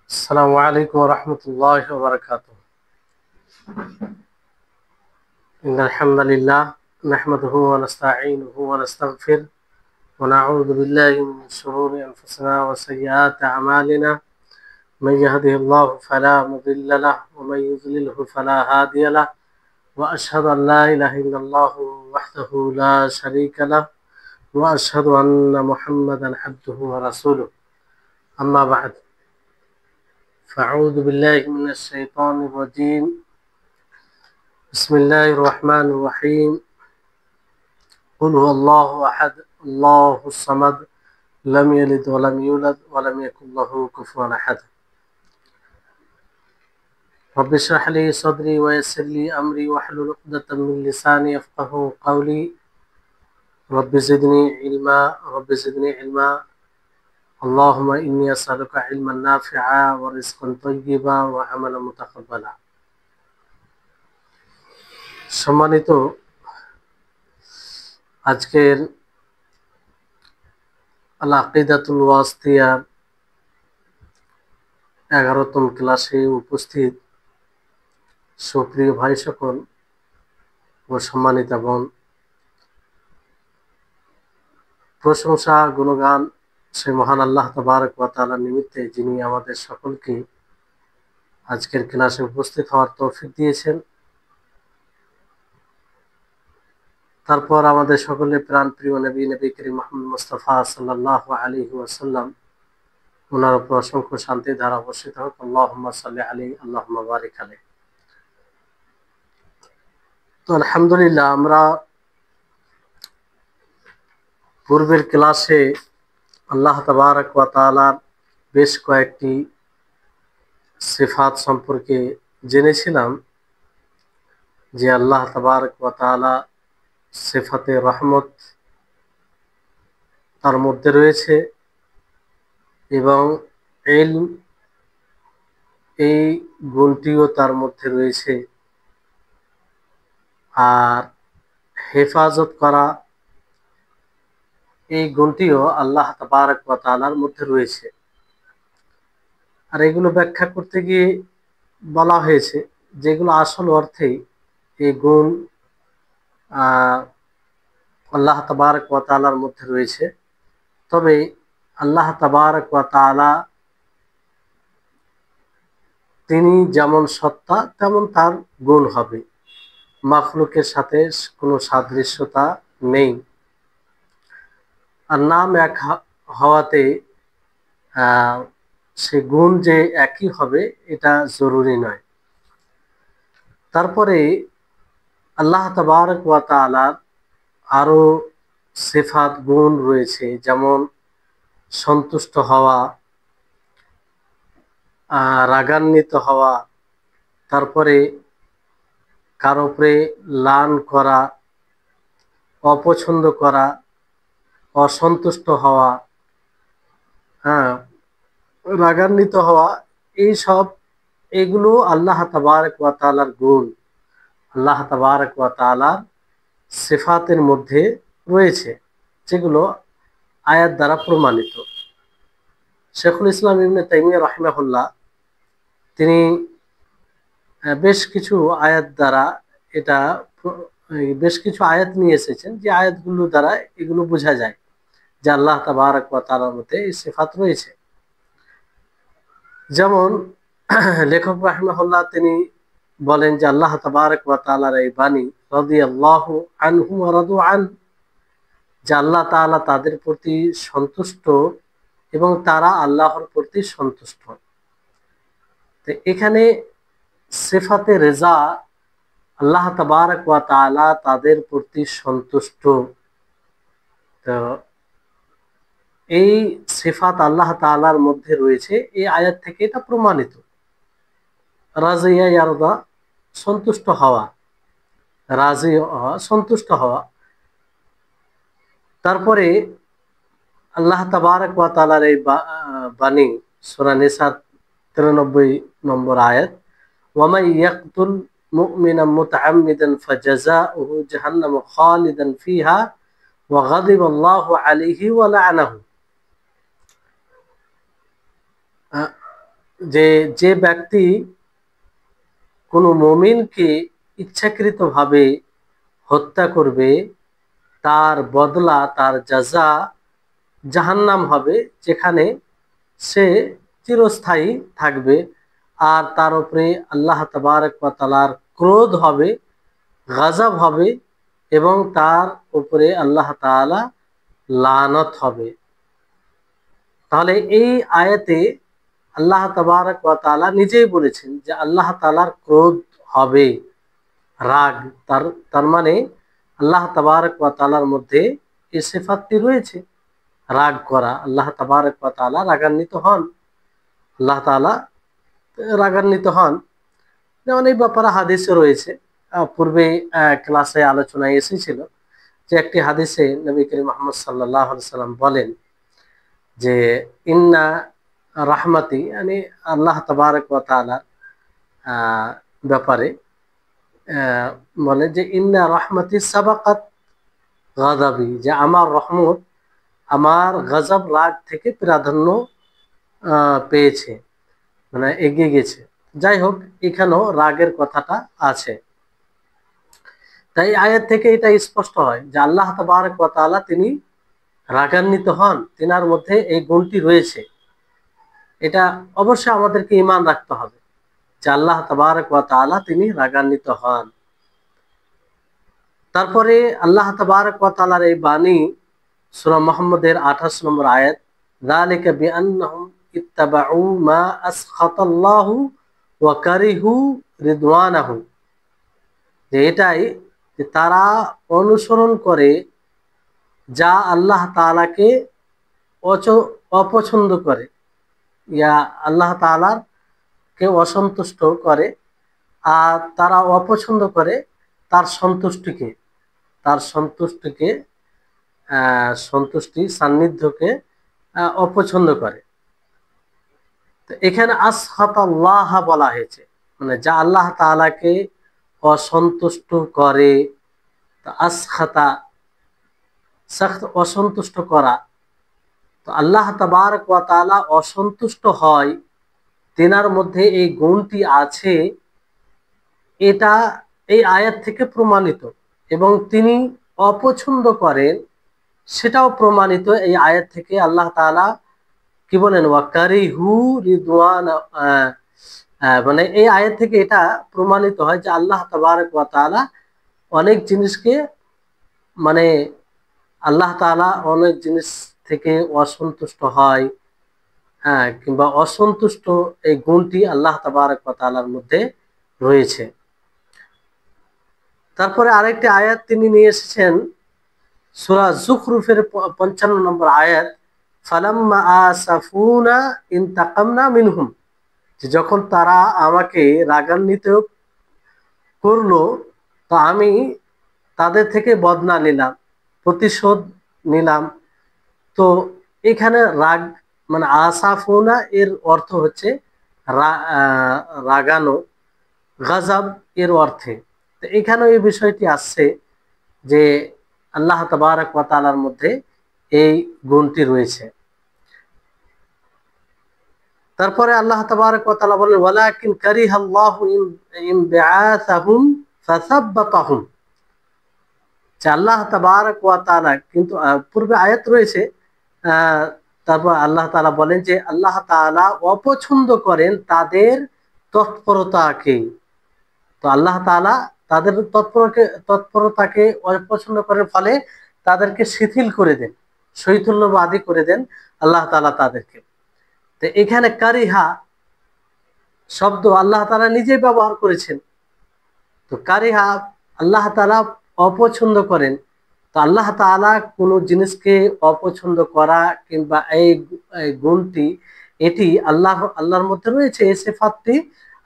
السلام عليكم ورحمة الله وبركاته. إن الحمد لله نحمده ونستعينه ونستغفر ونعوذ بالله من شرور أنفسنا وسيئات أعمالنا. من يهده الله فلا مضل له ومن يضلله فلا هادي له، وأشهد أن لا إله إلا الله وحده لا شريك له، وأشهد أن محمدا عبده ورسوله. أما بعد، فأعوذ بالله من الشيطان الرجيم. بسم الله الرحمن الرحيم. قل هو الله أحد الله الصمد لم يلد ولم يولد ولم يكن له كفوا أحد. رب اشرح لي صدري ويسر لي أمري واحلل عقدة من لساني يفقهوا قولي. رب زدني علما. اللهم إني أسألك علما نافعا ورزقا طيبا وعملا متقبلا. সম্মানিত, আজকের আল আকিদাতুল ওয়াসিতিয়া 11তম ক্লাসে উপস্থিত সুপ্রিয় ভাই সকল ও সম্মানিতা বোন, প্রশংসা গুণগান সে মহান আল্লাহ তাবারক ওয়া তাআলার নিমিত্তে, যিনি আমাদের সকলকে আজকের ক্লাসে উপস্থিত হওয়ার তৌফিক দিয়েছেন। তারপর আমাদের সকলের প্রাণ প্রিয় নবী করিম মুহাম্মদ মুস্তাফা সাল্লাল্লাহু আলাইহি ওয়াসাল্লাম, ওনার উপর অসংখ্য শান্তি ধারা বর্ষিত হোক। আল্লাহুম্মা সাল্লি আলাইহি আল্লাহুম্মা বারিক আলাইহি। তো আলহামদুলিল্লাহ, আমরা পূর্বের ক্লাসে আল্লাহ তাবারক ওয়া তাআলার বেশ কয়েকটি সিফাত সম্পর্কে জেনেছিলাম, যে আল্লাহ তাবারক ওয়া তাআলা সিফাতে রহমত তার মধ্যে রয়েছে, এবং ইলম এই গুণটিও তার মধ্যে রয়েছে, আর হেফাজত করা এই গুণটিও আল্লাহ তাবারক ওয়া তাআলার মধ্যে রয়েছে। আর এগুলো ব্যাখ্যা করতে গিয়ে বলা হয়েছে যেগুলো আসল অর্থেই এই গুণ আল্লাহ তাবারক ওয়া তাআলার মধ্যে রয়েছে। তবে আল্লাহ তাবারক ওয়া তাআলা তিনি যেমন সত্তা তেমন তার গুণ হবে, মাখলুকের সাথে কোনো সাদৃশ্যতা নেই। আর নাম এক হওয়াতে সে গুণ যে একই হবে এটা জরুরি নয়। তারপরে আল্লাহ তাবারক ওয়া তাআলার আরো সিফাত গুণ রয়েছে, যেমন সন্তুষ্ট হওয়া, রাগান্বিত হওয়া, তারপরে কারো উপরে লান করা, অপছন্দ করা, অসন্তুষ্ট হওয়া, রাগান্বিত হওয়া, এগুলো আল্লাহ তাবারক ওয়া তাআলার গুণ, আল্লাহ তাবারক ওয়া তাআলার সিফাতের মধ্যে রয়েছে, যেগুলো আয়াত দ্বারা প্রমাণিত। শেখুল ইসলাম ইবনে তাইমিয়া রাহিমাহুল্লাহ তিনি বেশ কিছু আয়াত দ্বারা বেশ কিছু আয়াত নিয়ে এসেছেন, যে আয়াতগুলো দ্বারা এগুলো বোঝা যায় যে আল্লাহ তাবারক ওয়া তাআলার মধ্যে এই সিফাত রয়েছে। যেমন লেখক রাহিমাহুল্লাহ তিনি বলেন যে আল্লাহ তাবারক ওয়া তাআলার এই বাণী রাদিয়াল্লাহু আনহু ওয়া রাদু আন, যে আল্লাহ তাআলা তাদের প্রতি সন্তুষ্ট এবং তারা আল্লাহর প্রতি সন্তুষ্ট। তো এখানে সিফাতে রেজা, আল্লাহ তাবারক ওয়া তাআলা তাদের প্রতি সন্তুষ্ট, তো এই সিফাত আল্লাহ তাআলার মধ্যে রয়েছে, এই আয়াত থেকে এটা প্রমাণিত। রাজিয়া ইয়ারদা, সন্তুষ্ট হওয়া, রাজি হওয়া, সন্তুষ্ট হওয়া। তারপরে আল্লাহ তাবারক ওয়া তাআলার এই বাণী সূরা নিসার 93 নম্বর আয়াত, ওয়ামাই ইয়াকতুল মুমিনান মুতাআম্মিদান ফাজাযাউহু জাহান্নামু খালিদান ফিহা ওয়া গাদিবাল্লাহু আলাইহি ওয়া লা'নাহু। যে যে ব্যক্তি কোনো মুমিনকে ইচ্ছাকৃতভাবে হত্যা করবে তার বদলা, তার জাযা জাহান্নাম হবে, যেখানে সে চিরস্থায়ী থাকবে। আর তার উপরে আল্লাহ তাবারক ওয়া তাআলার ক্রোধ হবে, গজব হবে, এবং তার উপরে আল্লাহ তাআলা লানত হবে। তাহলে এই আয়াতে আল্লাহ তাবারক ওয়া তাআলা নিজেই বলেছেন যে আল্লাহ তাআলার ক্রোধ হবে, রাগ। তার তার মানে আল্লাহ তাবারক ওয়া তাআলার মধ্যে এই সিফাতটি রয়েছে, রাগ করা। আল্লাহ তাবারক ওয়া তাআলা রাগান্বিত হন, আল্লাহ তাআলা রাগান্বিত হন। যেমন এই ব্যাপারে হাদিসে রয়েছে, পূর্বে ক্লাসে আলোচনায় এসেছিল যে একটি হাদিসে নবী করিম মুহাম্মদ সাল্লাল্লাহু আলাইহি সাল্লাম বলেন যে ইন্না রাহমাতি, মানে আল্লাহ তাবারক ওয়া তাআলা ব্যাপারে বলে যে ইন্না রাহমাতি সাবাকাত গাযাবি, যে আমার রহমত আমার গজব, রাগ থেকে প্রাধান্য পেয়েছে, মানে এগিয়ে গেছে। যাই হোক, এখানেও রাগের কথাটা আছে। তাই আয়াত থেকে এটা স্পষ্ট হয় যে আল্লাহ তাবারক ওয়া তাআলা তিনি রাগান্বিত হন, তিনার মধ্যে এই গুণটি রয়েছে। এটা অবশ্যই আমাদেরকে ঈমান রাখতে হবে যে আল্লাহ তাবারক ওয়া তাআলা তিনি রাগান্বিত হন। তারপরে আল্লাহ তাবারক ওয়া তাআলার এই বাণী সূরা মুহাম্মদের 28 নম্বর আয়াত, যালিকা বিআন্নাহুম ইত্তাবাউ মা আসখাতাল্লাহু ওয়া কারিহু রিদওয়ানাহু, যে এটাই যে তারা অনুসরণ করে যা আল্লাহ তাআলাকে অপছন্দ করে, ইয়া আল্লাহ তাআলার কে অসন্তুষ্ট করে, আর তারা অপছন্দ করে তার সন্তুষ্টিকে, তার সন্তুষ্টিকে সন্তুষ্টি সান্নিধ্যকে অপছন্দ করে। তো এখানে আসখাতাল্লাহ বলা হয়েছে, মানে যা আল্লাহ তাআলাকে অসন্তুষ্ট করে। তো আসখাতা অসন্তুষ্ট করা, তো আল্লাহ তাবারক ওয়া তাআলা অসন্তুষ্ট হয়, তেনার মধ্যে এই গুণটি আছে, এটা এই আয়াত থেকে প্রমাণিত। এবং তিনি অপছন্দ করেন, সেটাও প্রমাণিত এই আয়াত থেকে। আল্লাহ তাআলা কি বলেন, ওয়াকারিহু রিদওয়ান, মানে এই আয়াত থেকে এটা প্রমাণিত হয় যে আল্লাহ তাবারক ওয়া তাআলা অনেক জিনিসকে, মানে আল্লাহ তাআলা অনেক জিনিস থেকে অসন্তুষ্ট হয়, হ্যাঁ, কিংবা অসন্তুষ্ট এই গুণটি আল্লাহ তাবারক ওয়া তাআলার মধ্যে রয়েছে। তারপরে আরেকটি আয়াত তিনি নিয়ে এসেছেন সূরা যুখরুফের 55 নম্বর আয়াত, ফালাম্মা আসাফুনা ইনতাকামনা মিনহুম, যে যখন তারা আমাকে রাগান্বিত করলো, তো আমি তাদের থেকে বদলা নিলাম, প্রতিশোধ নিলাম। তো এখানে রাগ, মানে আসাফুনা এর অর্থ হচ্ছে রাগানো, গজব এর অর্থে। তো এখানেও এই বিষয়টি আসছে যে আল্লাহ তাবারক ওয়া তাআলার মধ্যে এই গুণটি রয়েছে। তারপরে আল্লাহ তাবারক ওয়া তাআলা বলেন ওয়ালাকিন কারিহাল্লাহু ইনবিআসাহুম ফাসাব্বাতাহুম, যে আল্লাহ তাবারক ওয়া তাআলা, কিন্তু পূর্বে আয়াত রয়েছে, তারপর আল্লাহ তাআলা বলেন যে আল্লাহ তাআলা অপছন্দ করেন তাদের তৎপরতাকে। তো আল্লাহ তাআলা তাদের তৎপরতাকে অপছন্দ করার ফলে তাদেরকে শিথিল করে দেন, শৈথল্যবাদী করে দেন আল্লাহ তাআলা তাদেরকে। তো এখানে কারিহা শব্দ আল্লাহ তাআলা নিজেই ব্যবহার করেছেন। তো কারিহা আল্লাহ তাআলা অপছন্দ করেন। তো আল্লাহ তাআলা কোনো জিনিসকে অপছন্দ করা কিংবা এই গুণটি, এটি আল্লাহর মধ্যে রয়েছে, এই সিফাতটি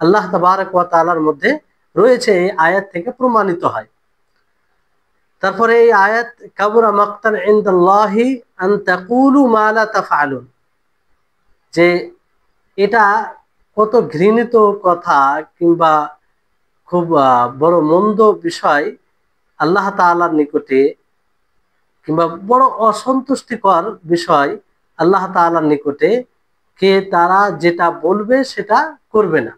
আল্লাহ তাবারক ওয়া তাআলার মধ্যে রয়েছে, এই আয়াত থেকে প্রমাণিত হয়। তারপরে এই আয়াত কাবুরা মাকতান ইনদাল্লাহি আন তাকুলু মা লা তাফআলুন, যে এটা কত ঘৃণিত কথা কিংবা খুব বড় মন্দ বিষয় আল্লাহ তাআলার নিকটে, কিংবা বড় অসন্তুষ্টিকর বিষয় আল্লাহ তাআলার নিকটে কে তারা যেটা বলবে সেটা করবে না,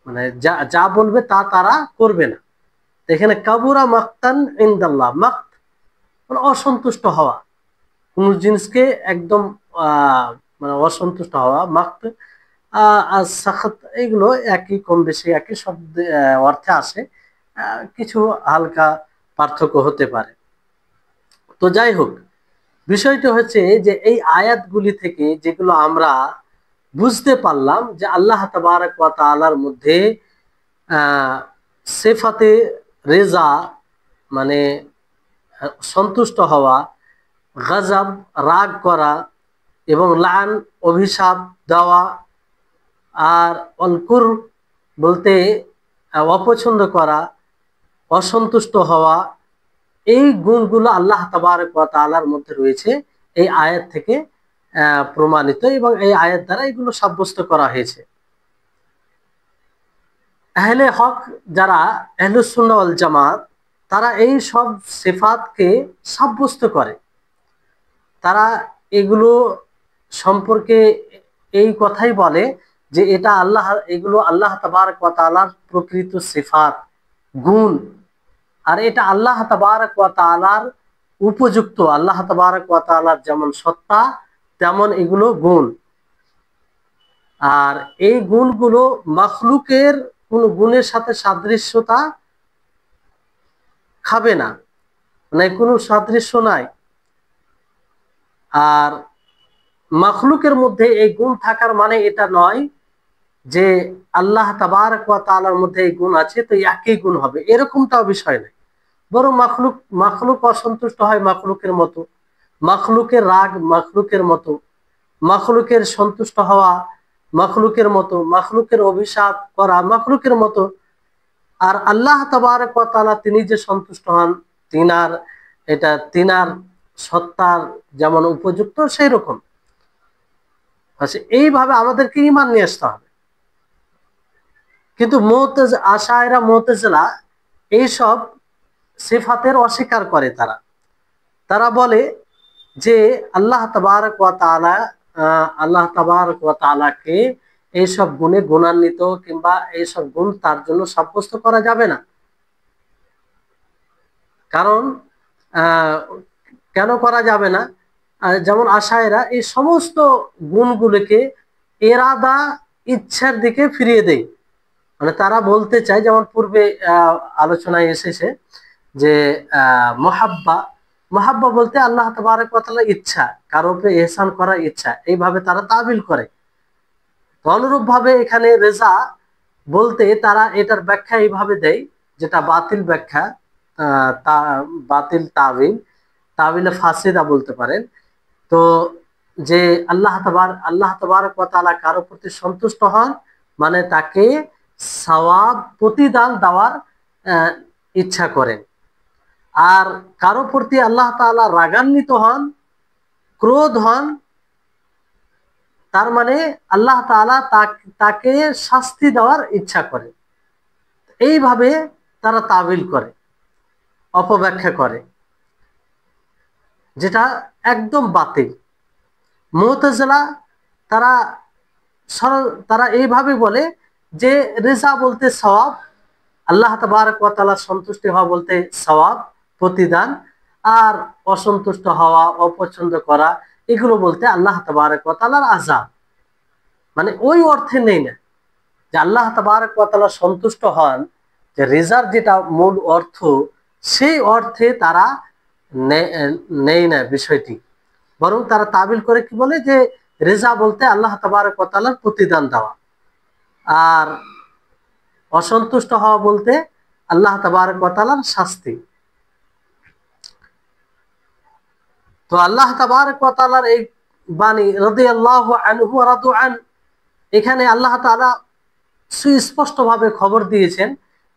মানে যা যা বলবে তা তারা করবে না। এখানে কাবুরা মাক্তান ইনদাল্লাহ, মাক্ত মানে অসন্তুষ্ট হওয়া, কোন জিনিসকে একদম মানে অসন্তুষ্ট হওয়া, মাক্ত আর সাখাত, এগুলো একই, কম বেশি একই শব্দ অর্থে আসে, কিছু হালকা পার্থক্য হতে পারে। তো যাই হোক, বিষয়টা হচ্ছে যে এই আয়াতগুলি থেকে যেগুলো আমরা বুঝতে পারলাম যে আল্লাহ তাবারক ওয়া তাআলার মধ্যে সিফাতে রেজা মানে সন্তুষ্ট হওয়া, গজব রাগ করা, এবং লান অভিশাপ দেওয়া, আর অলকুর বলতে অপছন্দ করা, অসন্তুষ্ট হওয়া, এই গুণগুলো আল্লাহ তাবারক ওয়া তাআলার মধ্যে রয়েছে এই আয়াত থেকে প্রমাণিত, এবং এই আয়াত দ্বারা এগুলো সাব্যস্ত করা হয়েছে। আহলে হক যারা আহলুস সুন্নাহ ওয়াল জামাত, তারা এই সব সিফাতকে সাব্যস্ত করে। তারা এগুলো সম্পর্কে এই কথাই বলে যে এটা আল্লাহ, এগুলো আল্লাহ তাবারক ওয়া তাআলার প্রকৃত সিফাত, গুণ, আর এটা আল্লাহ তাবারক ওয়া তাআলার উপযুক্ত। আল্লাহ তাবারক ওয়া তাআলার যেমন সত্তা তেমন এগুলো গুণ, আর এই গুণগুলো মাখলুকের কোন গুণের সাথে সাদৃশ্যতা খাবে না, মানে কোনো সাদৃশ্য নাই। আর মাখলুকের মধ্যে এই গুণ থাকার মানে এটা নয় যে আল্লাহ তাবারক ওয়া তাআলার মধ্যে এই গুণ আছে তো একই গুণ হবে, এরকমটাও বিষয় নেই। বরং মাখলুক অসন্তুষ্ট হয় মাখলুকের মতো, মাখলুকের রাগ মাখলুকের মতো, মাখলুকের সন্তুষ্ট হওয়া মাখলুকের মতো, মাখলুকের অভিশাপ করা মাখলুকের মতো। আর আল্লাহ তাবারক ওয়া তাআলা তিনি যে সন্তুষ্ট হন, তিনার এটা তিনার সত্তার যেমন উপযুক্ত সেই রকম। আচ্ছা, এইভাবে আমাদেরকে ঈমান নিয়ে আসতে হবে। কিন্তু আশায়রা মুতাজিলা এইসব সিফাতের অস্বীকার করে। তারা তারা বলে যে আল্লাহ তাবারক ওয়া তাআলা, আল্লাহ তাবারক ওয়া তাআলাকে এইসব গুণে গুণান্বিত কিংবা এইসব গুণ তার জন্য সাব্যস্ত করা যাবে না। কারণ কেন করা যাবে না? যেমন আশায়রা এই সমস্ত গুণগুলোকে এরাদা, ইচ্ছার দিকে ফিরিয়ে দেয়। মানে তারা বলতে চায়, যেমন পূর্বে আলোচনায় এসেছে যে মহাব্বা, মহাব্বা বলতে আল্লাহ তাবারক ওয়া তাআলার ইচ্ছা, কারো উপরে ইহসান করার ইচ্ছা, এইভাবে তারা তাবিল করে। অনুরূপ ভাবে এখানে রেজা বলতে তারা এটার ব্যাখ্যা এইভাবে দেয়, যেটা বাতিল ব্যাখ্যা, বাতিল তাবিল, তাবিলে ফাসিদা বলতে পারেন। তো যে আল্লাহ তাবারক ওয়া তাআলা কারো প্রতি সন্তুষ্ট হন মানে তাকে সওয়াব প্রতিদান দেওয়ার ইচ্ছা করেন। আর কারো প্রতি আল্লাহ তাআলা রাগান্বিত হন, ক্রোধ হন, তার মানে আল্লাহ তাআলা তাকে শাস্তি দেওয়ার ইচ্ছা করে। এইভাবে তারা তাবিল করে, অপব্যাখ্যা করে, যেটা একদম বাতিল। মুতাজিলা তারা তারা এইভাবে বলে যে রেজা বলতে সওয়াব, আল্লাহ তাবারক ওয়া তাআলার সন্তুষ্টি হওয়া বলতে সওয়াব, প্রতিদান, আর অসন্তুষ্ট হওয়া, অপছন্দ করা, এগুলো বলতে আল্লাহ তাবারক ওয়া তাআলার আযাব। মানে ওই অর্থে নেই না যে আল্লাহ তাবারক ওয়া তাআলা সন্তুষ্ট হন, যে রেজার যেটা মূল অর্থ, সেই অর্থে তারা নেই না বিষয়টি। বরং তারা তাবিল করে কি বলে যে রেজা বলতে আল্লাহ তাবারক ওয়া তাআলার প্রতিদান দেওয়া, আর অসন্তুষ্ট হওয়া বলতে আল্লাহ তাবারক ওয়া তাআলার শাস্তি। তো আল্লাহ তাবারক ওয়া তাআলার এই বাণী রাদিয়াল্লাহু আনহু ওয়া রাদু আন, এখানে আল্লাহ তাআলা সুস্পষ্টভাবে খবর দিয়েছেন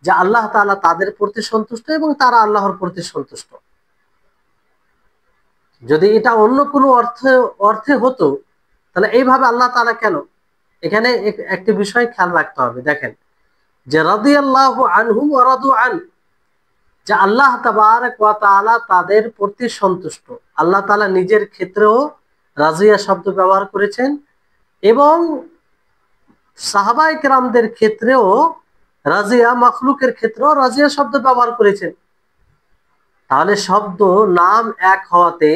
যে আল্লাহ তাআলা তাদের প্রতি সন্তুষ্ট এবং তারা আল্লাহর প্রতি সন্তুষ্ট। যদি এটা অন্য কোনো অর্থে হতো তাহলে এইভাবে আল্লাহ তাআলা কেন? এখানে একটি বিষয় খেয়াল রাখতে হবে। দেখেন যে রাদিয়াল্লাহু আনহু ওয়া রাদু আন, যে আল্লাহ তাবারক ওয়া তাআলা তাদের প্রতি সন্তুষ্ট। আল্লাহ তাআলা নিজের ক্ষেত্রেও রাজিয়া শব্দ ব্যবহার করেছেন, এবং সাহাবায়ে কেরামদের ক্ষেত্রেও রাজিয়া, মখলুকের ক্ষেত্রেও রাজিয়া শব্দ ব্যবহার করেছেন। তাহলে শব্দ নাম এক হওয়াতে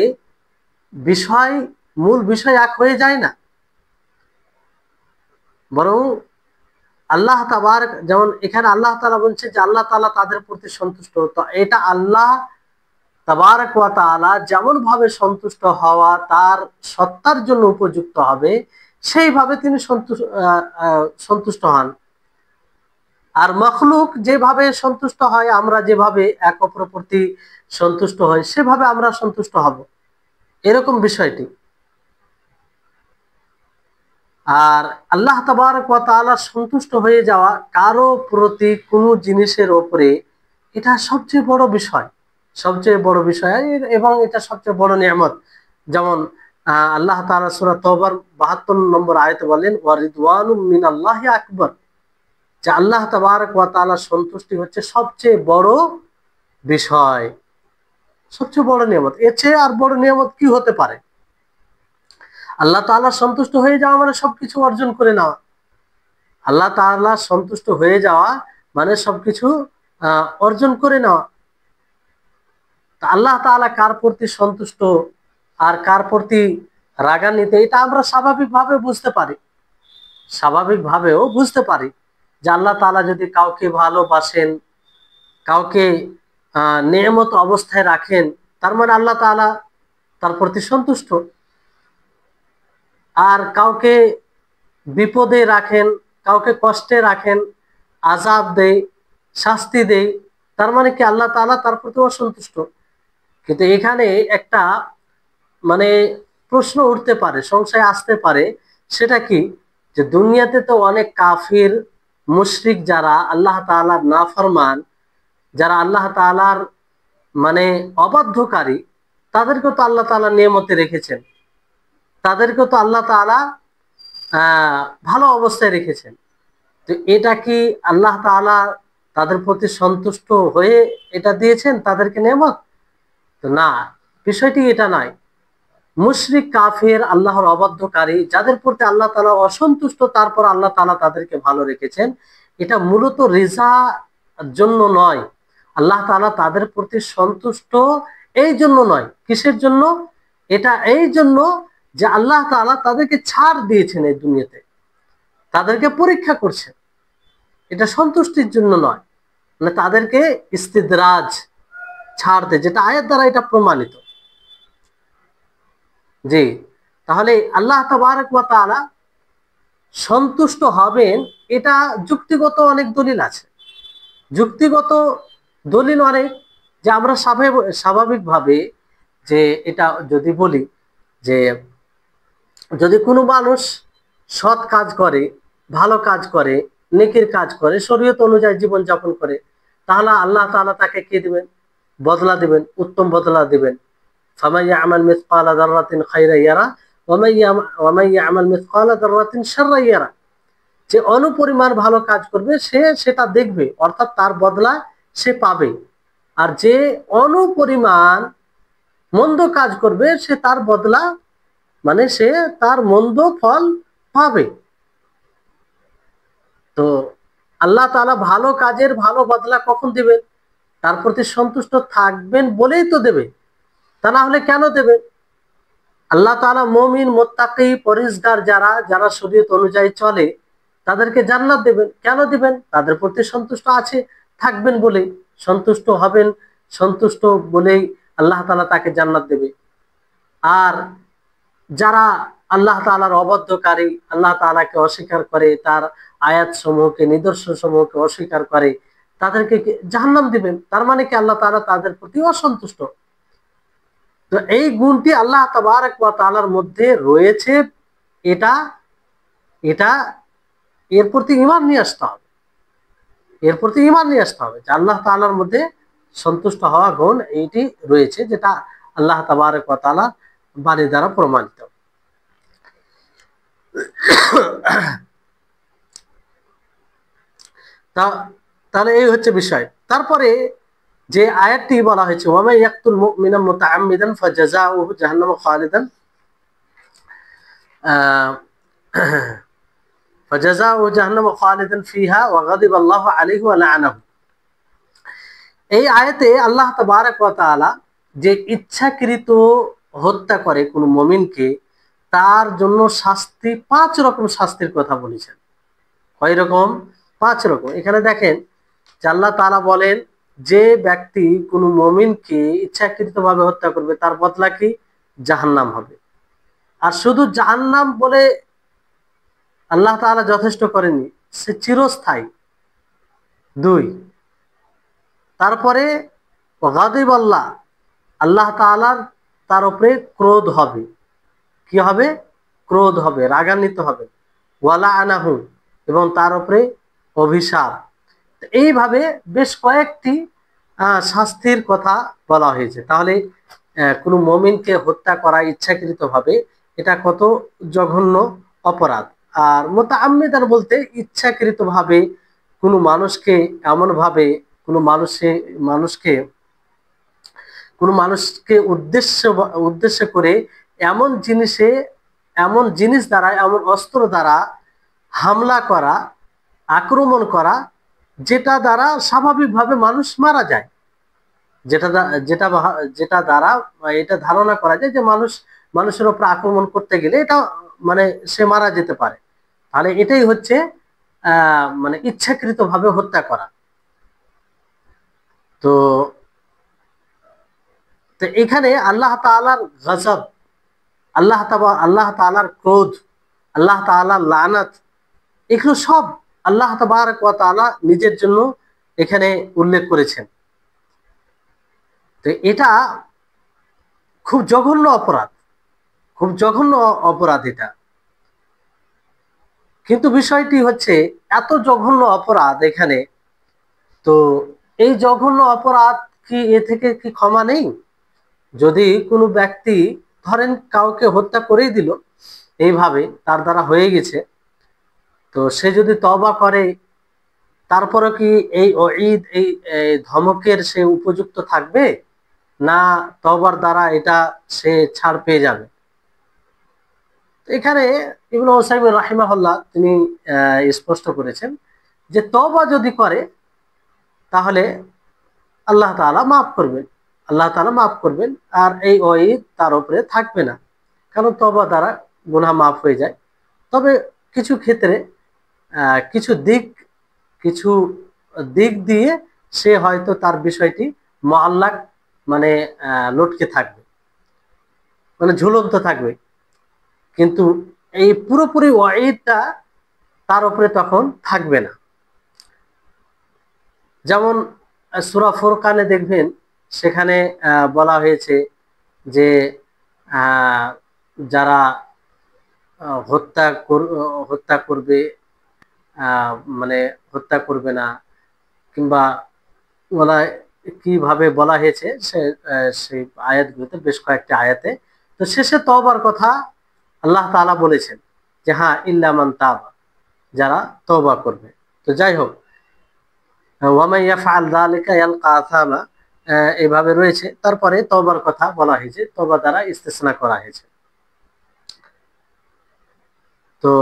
বিষয়, মূল বিষয় এক হয়ে যায় না, বরং আল্লাহ তাবারক, যেমন এখানে আল্লাহ তাআলা বলছে যে আল্লাহ তাআলা তাদের প্রতি সন্তুষ্ট, তো এটা আল্লাহ তাবারক ওয়া তাআলা যেমন ভাবে সন্তুষ্ট হওয়া তার সত্তার জন্য উপযুক্ত হবে, সেইভাবে তিনি সন্তুষ্ট হন। আর মখলুক যেভাবে সন্তুষ্ট হয়, আমরা যেভাবে এক অপরের প্রতি সন্তুষ্ট হই, সেভাবে আমরা সন্তুষ্ট হব, এরকম বিষয়টি। আর আল্লাহ তাবারক ওয়া তাআলা সন্তুষ্ট হয়ে যাওয়া কারো প্রতি কোনো জিনিসের ওপরে, এটা সবচেয়ে বড় বিষয়, সবচেয়ে বড় বিষয়, এবং এটা সবচেয়ে বড় নিয়ামত। যেমন আল্লাহ তাআলা সূরা তওবার ৭২ নম্বর আয়াতে বলেন, ওয়া রিদওয়ানুম মিনাল্লাহি আকবার, যে আল্লাহ তাবারক ওয়া তাআলা সন্তুষ্টি হচ্ছে সবচেয়ে বড় বিষয়, সবচেয়ে বড় নিয়ামত। এর চেয়ে আর বড় নিয়ামত কি হতে পারে? আল্লাহ তাআলা সন্তুষ্ট হয়ে যাওয়া মানে সবকিছু অর্জন করে নেওয়া। আল্লাহ তাআলা সন্তুষ্ট হয়ে যাওয়া মানে সবকিছু অর্জন করে নেওয়া। তা আল্লাহ তাআলা কার প্রতি সন্তুষ্ট আর কার প্রতি রাগান্বিত, এটা আমরা স্বাভাবিকভাবে বুঝতে পারি, স্বাভাবিকভাবেও বুঝতে পারি যে আল্লাহ তাআলা যদি কাউকে ভালোবাসেন, কাউকে নেয়ামত অবস্থায় রাখেন, তার মানে আল্লাহ তাআলা তার প্রতি সন্তুষ্ট। আর কাউকে বিপদে রাখেন, কাউকে কষ্টে রাখেন, আযাব দেয়, শাস্তি দেয়, তার মানে কি আল্লাহ তাআলা তার প্রতি অসন্তুষ্ট। কিন্তু এখানে একটা মানে প্রশ্ন উঠতে পারে, সংশয় আসতে পারে, সেটা কি, যে দুনিয়াতে তো অনেক কাফির মুশরিক যারা আল্লাহ তাআলার নাফরমান, যারা আল্লাহ তাআলার মানে অবাধ্যকারী, তাদেরকে তো আল্লাহ তাআলা নিয়ামতে রেখেছেন, তাদেরকে তো আল্লাহ তাআলা ভালো অবস্থায় রেখেছেন। তো এটা কি আল্লাহ তাআলা তাদের প্রতি সন্তুষ্ট হয়ে এটা দিয়েছেন তাদেরকে নেয়ামত? তো না, বিষয়টি এটা নয়। মুশরিক কাফের আল্লাহর অবাধ্যকারী যাদের প্রতি আল্লাহ তাআলা অসন্তুষ্ট, তারপর আল্লাহ তাআলা তাদেরকে ভালো রেখেছেন, এটা মূলত রিজা জন্য নয়। আল্লাহ তাআলা তাদের প্রতি সন্তুষ্ট এই জন্য নয়। কিসের জন্য? এটা এই জন্য যে আল্লাহ তাআলা তাদেরকে ছাড় দিয়েছেন এই দুনিয়াতে, তাদেরকে পরীক্ষা করছেন, এটা সন্তুষ্টির জন্য নয়, মানে তাদেরকে ইস্তিদরাজ, ছাড় দেয়, যেটা আয়াত দ্বারা এটা প্রমাণিত। জি, তাহলে আল্লাহ তাবারক ওয়া তাআলা সন্তুষ্ট হবেন, এটা যুক্তিগত অনেক দলিল আছে, যুক্তিগত দলিল অনেক, যে আমরা স্বাভাবিকভাবে যে এটা যদি বলি, যে যদি কোনো মানুষ সৎ কাজ করে, ভালো কাজ করে, নেকির কাজ করে, শরীয়ত অনুযায়ী জীবন যাপন করে, তাহলে আল্লাহ তাআলা তাকে কি দিবেন? বদলা দিবেন, উত্তম বদলা দিবেন। ফামান ইয়ামাল মিসকালা যাররাতিন খায়রান ইয়ারা ওয়া মান ইয়ামাল মিসকালা যাররাতিন শাররান ইয়ারা, যে অনুপরিমাণ ভালো কাজ করবে সে সেটা দেখবে, অর্থাৎ তার বদলা সে পাবে। আর যে অনুপরিমাণ মন্দ কাজ করবে সে তার বদলা, মানে সে তার মন্দ ফল পাবে। তো আল্লাহ তাআলা ভালো কাজের ভালো বদলা কখন দিবেন? তার প্রতি সন্তুষ্ট থাকবেন বলেই তো দেবে, তা না হলে কেন দেবে? আল্লাহ তাআলা মুমিন, মুত্তাকি, পরহেজগার যারা, যারা শরীয়ত অনুযায়ী চলে, তাদেরকে জান্নাত দেবেন। কেন দিবেন? তাদের প্রতি সন্তুষ্ট আছে, থাকবেন বলেই, সন্তুষ্ট হবেন, সন্তুষ্ট বলেই আল্লাহ তাআলা তাকে জান্নাত দেবে। আর যারা আল্লাহ তাআলার অবাধ্যকারী, আল্লাহ তাআলাকে অস্বীকার করে, তার আয়াত সমূহকে, নিদর্শন সমূহকে অস্বীকার করে, তাদেরকে জাহান্নাম দিবেন। তার মানে কি আল্লাহ তাআলা তাদের প্রতি অসন্তুষ্ট। তো এই গুণটি আল্লাহ তাবারক ওয়া তাআলার মধ্যে রয়েছে, এটা এটা এর প্রতি ঈমান নিয়ে আসতে হবে, এর প্রতি ঈমান নিয়ে আসতে হবে যে আল্লাহ তাআলার মধ্যে সন্তুষ্ট হওয়া গুণ এইটি রয়েছে, যেটা আল্লাহ তাবারক ওয়া তাআলা বাণী দ্বারা প্রমাণিত। তাহলে এই হচ্ছে বিষয়। তারপরে যে আয়াতটি বলা হয়েছে, ওয়া মান ইয়াকতুল মুমিনা মুতাআম্মিদান ফাজাযাউহু জাহান্নামু খালিদান ফাজাযাউ জাহান্নাম খালিদান ফিহা ওয়া গাদিবা আল্লাহু আলাইহি ওয়া লা'নাহু। এই আয়াতে আল্লাহ তাবারক ওয়া তাআলা যে ইচ্ছাকৃত হত্যা করে কোনো মুমিনকে তার জন্য শাস্তি 5 রকম শাস্তির কথা বলেছেন। কয় রকম? 5 রকম। এখানে দেখেন যে আল্লাহ তাআলা বলেন যে ব্যক্তি কোনো মুমিনকে ইচ্ছাকৃতভাবে হত্যা করবে তার বদলা কি? জাহান্নাম হবে। আর শুধু জাহান্নাম বলে আল্লাহ তাআলা যথেষ্ট করেননি, সে চিরস্থায়ী। 2, তারপরে গাদিব আল্লাহ, আল্লাহ তাআলার তার উপরে ক্রোধ হবে। কি হবে? ক্রোধ হবে, রাগান্বিত হবে। ওয়ালা আনাহু, এবং তার উপরে অভিশাপ। এইভাবে বেশ কয়েকটি শাস্তির কথা বলা হয়েছে। তাহলে কোনো মুমিনকে হত্যা করা ইচ্ছাকৃতভাবে এটা কত জঘন্য অপরাধ। আর মুতাআম্মিদান বলতে ইচ্ছাকৃতভাবে কোনো মানুষকে এমনভাবে কোনো মানুষকে উদ্দেশ্য করে এমন জিনিস দ্বারা, এমন অস্ত্র দ্বারা হামলা করা, আক্রমণ করা, যেটা দ্বারা স্বাভাবিকভাবে মানুষ মারা যায়, যেটা দ্বারা এটা ধারণা করা যায় যে মানুষের উপর আক্রমণ করতে গেলে এটা মানে সে মারা যেতে পারে। তাহলে এটাই হচ্ছে মানে ইচ্ছাকৃতভাবে হত্যা করা। তো এখানে আল্লাহ তাআলার গজব, আল্লাহ তাআলার ক্রোধ, আল্লাহ তাআলার লানত, এগুলো সব আল্লাহ তাবারক ওয়া তাআলা নিজের জন্য এখানে উল্লেখ করেছেন। তো এটা খুব জঘন্য অপরাধ, খুব জঘন্য অপরাধ এটা। কিন্তু বিষয়টি হচ্ছে এত জঘন্য অপরাধ এখানে, তো এই জঘন্য অপরাধ কি এ থেকে কি ক্ষমা নেই? যদি কোনো ব্যক্তি ধরেন কাউকে হত্যা করেই দিল, এইভাবে তার দ্বারা হয়ে গেছে, তো সে যদি তওবা করে তারপরে কি এই ওঈদ, এই ধমকের সে উপযুক্ত থাকবে, না তওবার দ্বারা এটা সে ছাড় পেয়ে যাবে? এখানে ইবনে উসাইমিন রাহিমাহুল্লাহ তিনি স্পষ্ট করেছেন যে তওবা যদি করে তাহলে আল্লাহ তাআলা মাফ করবেন, আল্লাহ তাআলা মাফ করবেন, আর এই ওঈদ তার উপরে থাকবে না, কারণ তওবা দ্বারা গুনাহ মাফ হয়ে যায়। তবে কিছু ক্ষেত্রে কিছু দিক দিয়ে সে হয়তো তার বিষয়টি মুআল্লাক, মানে লটকে থাকবে, মানে ঝুলন্ত থাকবে, কিন্তু এই পুরোপুরি ওয়াঈদটা তার উপরে তখন থাকবে না। যেমন সূরা ফুরকানে দেখবেন সেখানে বলা হয়েছে যে যারা হত্যা করবে, মানে হত্যা করবে না, কিংবা বলা কিভাবে বলা হয়েছে সেই আয়াতগুলোতে, বেশ কয়েকটি আয়াতে। তো শেষে তওবার কথা আল্লাহ তাআলা বলেছেন যে হ্যাঁ, ইল্লা মান তাবা, যারা তওবা করবে। তো যাই হোক, ওয়া মান ইয়াফআল যালিকা ইয়ালকা আসামা, এভাবে রয়েছে। তারপরে তওবার কথা বলা হয়েছে, তওবা দ্বারা ইস্তিসনা করা হয়েছে। তো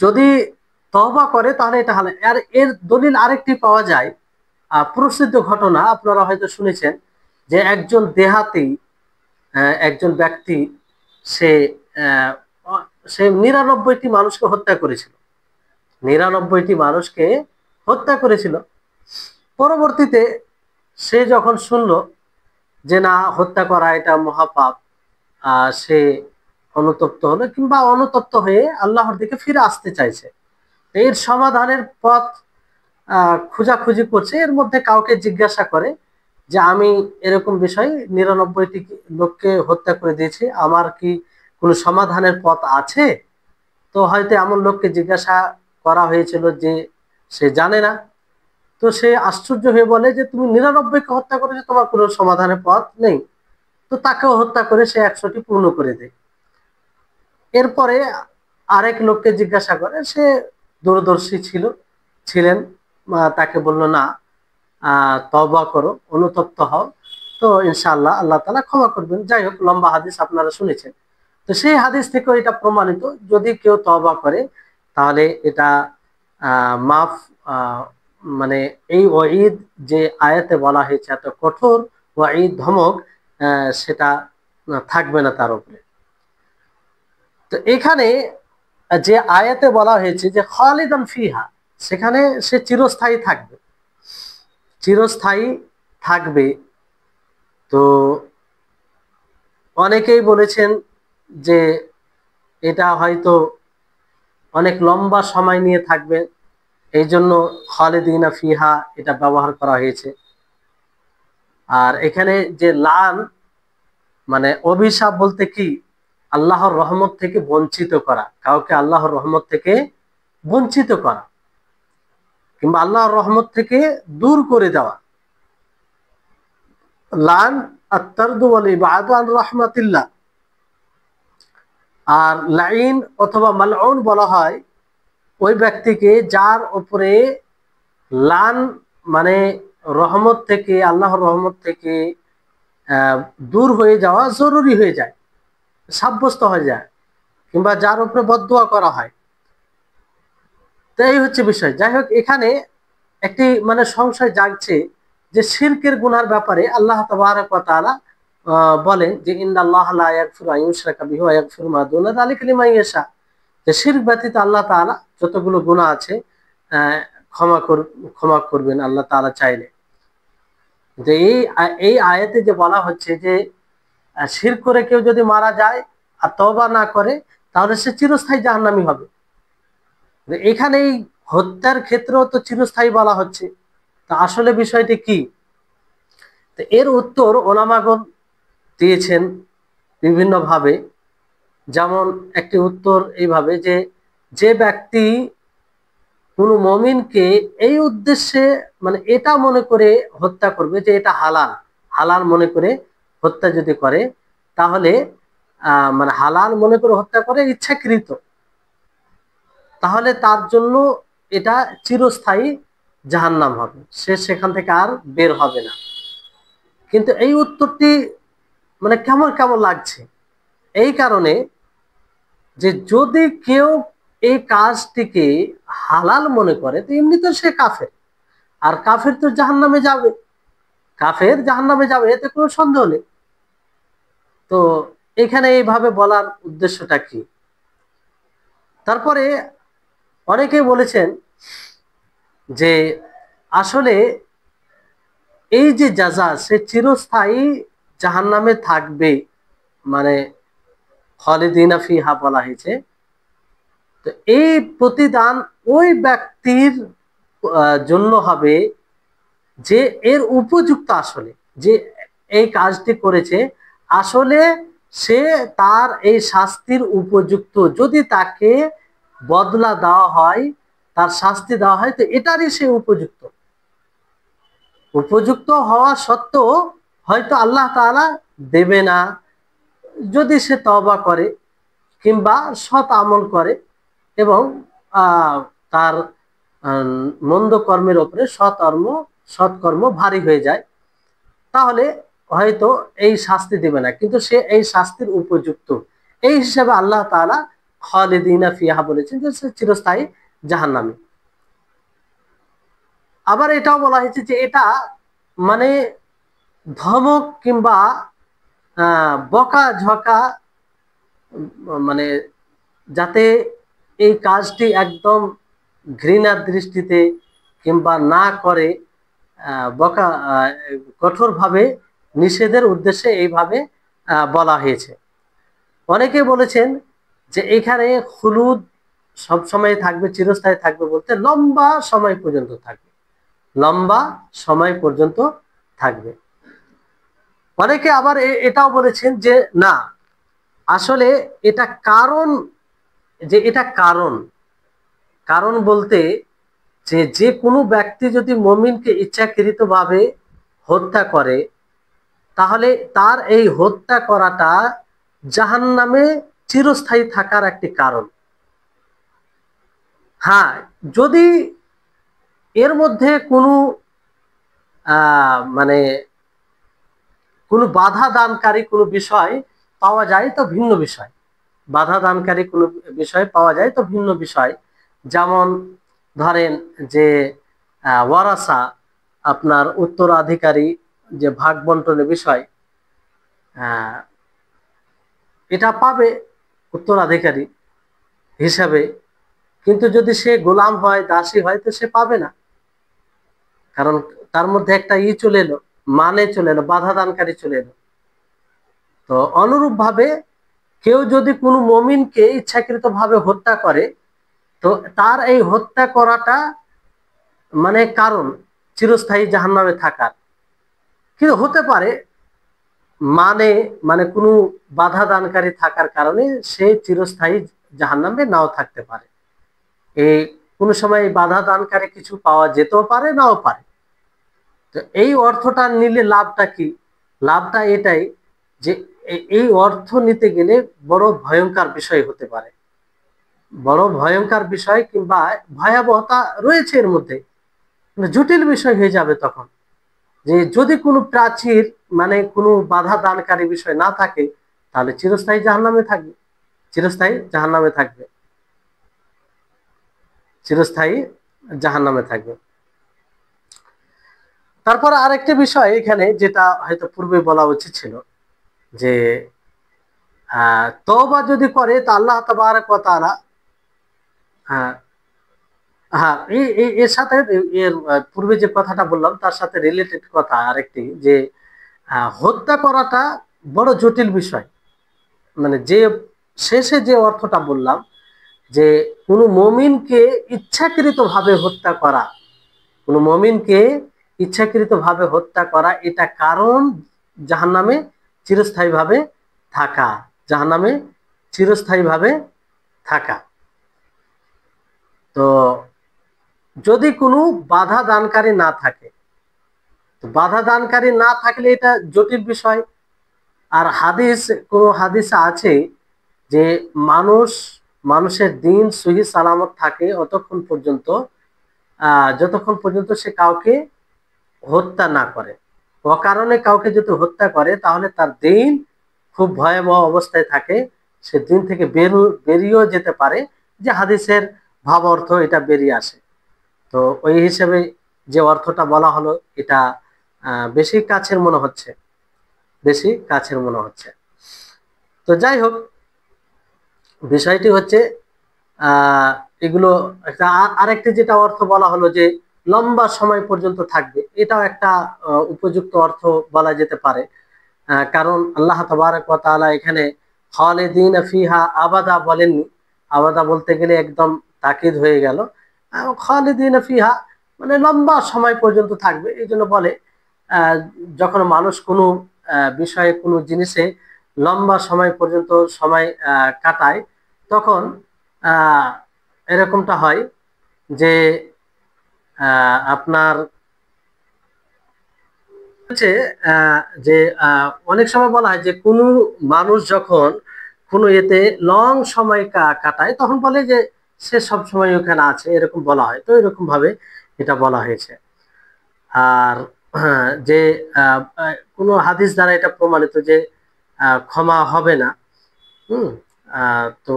যদি তওবা করে তাহলে এটা হালাল। আর এর দলিল আরেকটি পাওয়া যায়, প্রসিদ্ধ ঘটনা আপনারা হয়তো শুনেছেন, যে একজন দেহাতি, একজন ব্যক্তি, সে 99টি মানুষকে হত্যা করেছিল, 99টি মানুষকে হত্যা করেছিল। পরবর্তীতে সে যখন শুনল যে না, হত্যা করা এটা মহাপাপ, সে অনুতপ্ত হলো, কিংবা অনুতপ্ত হয়ে আল্লাহর দিকে ফিরে আসতে চাইছে। এর সমাধানের পথ খোঁজাখুঁজি করছে, এর মধ্যে কাউকে জিজ্ঞাসা করে যে আমি এরকম বিষয় 99টি লোককে হত্যা করে দিয়েছি, আমার কি কোনো সমাধানের পথ আছে? তো হয়তো এমন লোককে জিজ্ঞাসা করা হয়েছিল যে সে জানে না। তো সে আশ্চর্য হয়ে বলে যে তুমি 99কে হত্যা করেছো, তোমার কোনো সমাধানের পথ নেই। তো তাকেও হত্যা করে সে 100টি পূর্ণ করে দেয়। এরপরে আরেক লোককে জিজ্ঞাসা করে, সে দূরদর্শী ছিলেন, তাকে বলল না, তওবা করো, অনুতপ্ত হও, তো ইনশাআল্লাহ আল্লাহ তাআলা ক্ষমা করবেন। যাই হোক, লম্বা হাদিস আপনারা শুনেছেন। তো তো সেই হাদিস থেকেও এটা প্রমাণিত, যদি কেউ তওবা করে তাহলে এটা মাফ, মানে এই ওয়াঈদ যে আয়াতে বলা হয়েছে এত কঠোর ওয়াঈদ, ধমক, সেটা থাকবে না তার উপরে। তো এখানে যে আয়াতে বলা হয়েছে যে খালিদান ফিহা, সেখানে সে চিরস্থায়ী থাকবে, চিরস্থায়ী থাকবে। তো অনেকেই বলেছেন যে এটা হয়তো অনেক লম্বা সময় নিয়ে থাকবে, এই জন্য খালিদিনা ফিহা এটা ব্যবহার করা হয়েছে। আর এখানে যে লান, মানে অভিশাপ বলতে কি, আল্লাহর রহমত থেকে বঞ্চিত করা, কাউকে আল্লাহর রহমত থেকে বঞ্চিত করা কিংবা আল্লাহর রহমত থেকে দূর করে দেওয়া। লান আত-তারদু ওয়াল ইবআদু আন রাহমাতিল্লাহ। আর লাইন অথবা মালউন বলা হয় ওই ব্যক্তিকে যার উপরে লান, মানে রহমত থেকে, আল্লাহর রহমত থেকে দূর হয়ে যাওয়া জরুরি হয়ে যায়, সাব্যস্ত হয়ে যায়, কিংবা যার উপরে বদদুয়া করা হয়। তো এই হচ্ছে বিষয়। যাই হোক, এখানে একটি মানে সংশয় জাগছে যে শিরকের গুনার ব্যাপারে আল্লাহ তাবারক ওয়া তাআলা বলেন যে ইন্নাল্লাহা লা ইয়াগফিরু আন ইউশরাকা বিহি ওয়া ইয়াগফিরু মা দুনা যালিকা লিমান ইয়াশা, যে শিরক ব্যতীত আল্লাহ তাআলা যতগুলো গুনাহ আছে ক্ষমা করবেন আল্লাহ তাআলা চাইলে। যে এই আয়াতে যে বলা হচ্ছে যে শিরক করে কেউ যদি মারা যায় আর তওবা না করে তাহলে সে চিরস্থায়ী জাহান্নামী হবে। এখানে এই হত্যার ক্ষেত্রেও তো চিরস্থায়ী বলা হচ্ছে, তা আসলে বিষয়টি কি? তো এর উত্তর ওলামাগণ দিয়েছেন বিভিন্ন ভাবে। যেমন একটি উত্তর এইভাবে যে, যে ব্যক্তি কোনো মুমিনকে এই উদ্দেশ্যে, মানে এটা মনে করে হত্যা করবে যে এটা হালাল, হালাল মনে করে হত্যা যদি করে, তাহলে মানে হালাল মনে করে হত্যা করে ইচ্ছাকৃত, তাহলে তার জন্য এটা চিরস্থায়ী জাহান্নাম হবে, সে সেখান থেকে আর বের হবে না। কিন্তু এই উত্তরটি মানে কেমন কেমন লাগছে, এই কারণে যে যদি কেউ এই কাজটিকে হালাল মনে করে তো এমনি তো সে কাফের, আর কাফের তো জাহান্নামে যাবে, কাফের জাহান্নামে যাবে, এতে কোনো সন্দেহ নেই। তো এখানে এইভাবে বলার উদ্দেশ্যটা কি? তারপরে অনেকেই বলেছেন যে আসলে এই যে জাযা, সে চিরস্থায়ী জাহান্নামে থাকবে, মানে খালিদিনা ফিহা বলা হয়েছে। তো এই প্রতিদান ওই ব্যক্তির জন্য হবে যে এর উপযুক্ত, আসলে যে এই কাজটি করেছে আসলে সে তার এই শাস্তির উপযুক্ত। যদি তাকে বদলা দেওয়া হয়, তার শাস্তি দেওয়া হয়, তো এটারই সে উপযুক্ত। উপযুক্ত হওয়া সত্ত্বেও হয়তো আল্লাহ তাআলা দেবে না, যদি সে তওবা করে কিংবা সৎ আমল করে এবং তার মন্দ কর্মের উপরে সৎকর্ম ভারী হয়ে যায়, তাহলে হয়তো এই শাস্তি দেবে না, কিন্তু সে এই শাস্তির উপযুক্ত। এই হিসাবে আল্লাহ তাআলা খালিদিনা ফিহা বলেছেন যে সে চিরস্থায়ী জাহান্নামী। আবার এটাও বলা হয়েছে যে এটা মানে ধমক কিংবা বকা ঝকা, মানে যাতে এই কাজটি একদম ঘৃণার দৃষ্টিতে কিংবা না করে, বকা কঠোরভাবে নিষেধের উদ্দেশ্যে এইভাবে বলা হয়েছে। অনেকে বলেছেন যে এখানে খুলুদ সবসময় থাকবে, চিরস্থায়ী থাকবে বলতে লম্বা সময় পর্যন্ত থাকবে, লম্বা সময় পর্যন্ত থাকবে। অনেকে আবার এটাও বলেছেন যে না, আসলে এটা কারণ, যে এটা কারণ, কারণ বলতে যে যে কোনো ব্যক্তি যদি মুমিনকে ইচ্ছাকৃতভাবে হত্যা করে তাহলে তার এই হত্যা করাটা জাহান্নামে চিরস্থায়ী থাকার একটি কারণ। হ্যাঁ, যদি এর মধ্যে কোনো মানে কোনো বাধা দানকারী কোনো বিষয় পাওয়া যায় তো ভিন্ন বিষয়। বাধা দানকারী কোনো বিষয় পাওয়া যায় তো ভিন্ন বিষয়, যেমন ধরেন যে ওয়ারাসা, আপনার উত্তরাধিকারী যে ভাগ বন্টনের বিষয়, আহ, এটা পাবে উত্তরাধিকারী হিসাবে, কিন্তু যদি সে গোলাম হয়, দাসী হয়, তো সে পাবে না। কারণ তার মধ্যে একটা চলে এলো, মানে চলে এলো, বাধা দানকারী চলে এলো। তো অনুরূপ ভাবে কেউ যদি কোনো মমিনকে ইচ্ছাকৃত ভাবে হত্যা করে, তো তার এই হত্যা করাটা মানে কারণ চিরস্থায়ী জাহান্নামে থাকার। কিন্তু হতে পারে মানে মানে কোনো বাধা দানকারী থাকার কারণে সে চিরস্থায়ী জাহান্নামে নাও থাকতে পারে। এই কোনো সময় বাধা দানকারী কিছু পাওয়া যেতেও পারে, নাও পারে। তো এই অর্থটা নিলে লাভটা কি? লাভটা এটাই যে এই অর্থ নিতে গেলে বড় ভয়ঙ্কর বিষয় হতে পারে, বড় ভয়ঙ্কর বিষয় কিংবা ভয়াবহতা রয়েছে এর মধ্যে, জটিল বিষয় হয়ে যাবে তখন। যে যদি কোনো প্রাচীর মানে কোনো বাধা দানকারী বিষয় না থাকে, তাহলে চিরস্থায়ী জাহান্নামে থাকবে, চিরস্থায়ী জাহান্নামে থাকবে, চিরস্থায়ী জাহান্নামে থাকবে। তারপর আরেকটা বিষয় এখানে যেটা হয়তো পূর্বে বলা উচিত ছিল, যে তওবা যদি করে তা আল্লাহ তাবারক ওয়া তাআলা, হ্যাঁ হ্যাঁ, এর সাথে এর পূর্বে যে কথাটা বললাম তার সাথে রিলেটেড কথা আরেকটি, যে হত্যা করাটা বড় জটিল বিষয়। মানে যে শেষে যে অর্থটা বললাম, যে কোনো মমিনকে ইচ্ছাকৃত ভাবে হত্যা করা, কোনো মমিনকে ইচ্ছাকৃত ভাবে হত্যা করা, এটা কারণ জাহান্নামে চিরস্থায়ী ভাবে থাকা, জাহান্নামে চিরস্থায়ী ভাবে থাকা। তো যদি কোনো বাধা দানকারী না থাকে, তো বাধা দানকারী না থাকলে এটা জটিল বিষয়। আর কোন হাদিস আছে যে মানুষ মানুষের দিন সহি সালামত থাকে অতক্ষণ পর্যন্ত, যতক্ষণ পর্যন্ত সে কাউকে হত্যা না করে। অকারণে কাউকে যদি হত্যা করে তাহলে তার দিন খুব ভয়াবহ অবস্থায় থাকে, সে দিন থেকে বেরিয়েও যেতে পারে, যে হাদিসের ভাব অর্থ এটা বেরিয়ে আসে। তো ওই হিসেবে যে অর্থটা বলা হলো, এটা বেশি কাছের মনে হচ্ছে, বেশি কাছের মনে হচ্ছে। তো যাই হোক, বিষয়টি হচ্ছে আহ এগুলো একটা আরেকটি যেটা অর্থ বলা হলো যে লম্বা সময় পর্যন্ত থাকবে, এটাও একটা উপযুক্ত অর্থ বলা যেতে পারে। কারণ আল্লাহ তাবারক ওয়া তাআলা এখানে খালিদিন ফিহা আবাদা বলেননি, আবাদা বলতে গেলে একদম তাকিদ হয়ে গেল। খালিদিন ফিহা মানে লম্বা সময় পর্যন্ত থাকবে, এই জন্য বলে আহ, যখন মানুষ কোনো বিষয়ে কোনো জিনিসে লম্বা সময় পর্যন্ত সময় কাটায়, তখন আহ, এরকমটা হয় যে আপনার হচ্ছে যে অনেক সময় বলা হয় যে কোনো মানুষ যখন কোনো এতে লং সময় কাটায়, তখন বলে যে সে সব সময় ওখানে আছে, এরকম বলা হয়। তো এরকম ভাবে এটা বলা হয়েছে। আর যে কোনো হাদিস দ্বারা এটা প্রমাণিত যে ক্ষমা হবে না। হুম। তো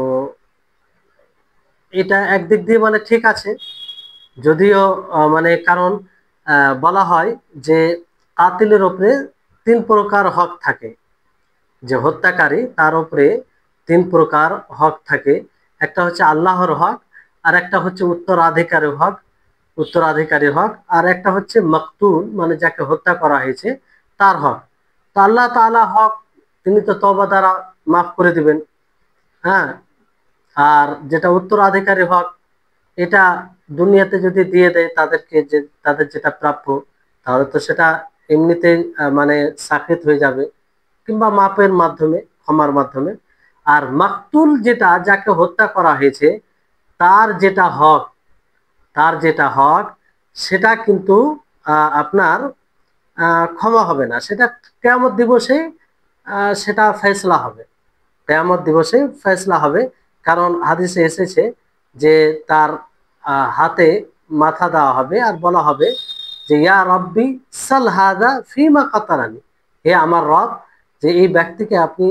এটা একদিক দিয়ে মানে ঠিক আছে, যদিও মানে কারণ বলা হয় যে কাতিলের উপরে তিন প্রকার হক থাকে, যে হত্যাকারী তার উপরে তিন প্রকার হক থাকে। একটা হচ্ছে আল্লাহর হক, আর একটা হচ্ছে উত্তরাধিকারীর হক, উত্তরাধিকারীর হক, আর একটা হচ্ছে মাকতুল মানে যাকে হত্যা করা হয়েছে তার হক। তো আল্লাহ তাআলা হক তিনি তো তওবা দ্বারা মাফ করে দিবেন। হ্যাঁ। আর যেটা উত্তরাধিকারী হক, এটা দুনিয়াতে যদি দিয়ে দেয় তাদেরকে, যে তাদের যেটা প্রাপ্য, তাহলে তো সেটা এমনিতেই মানে সাকিত হয়ে যাবে, কিংবা মাপের মাধ্যমে, ক্ষমার মাধ্যমে। আর মাকতুল যেটা যাকে হত্যা করা হয়েছে, তার যেটা হক, তার যেটা হক সেটা কিন্তু আপনার ক্ষমা হবে না, সেটা কিয়ামত দিবসে সেটা ফয়সালা হবে, কিয়ামত দিবসে ফয়সালা হবে। কারণ হাদিসে এসেছে যে তার হাতে মাথা দেওয়া হবে আর বলা হবে যে ইয়া রব্বি সাল হাদা ফিমা কাতারানি, হে আমার রব, যে এই ব্যক্তিকে আপনি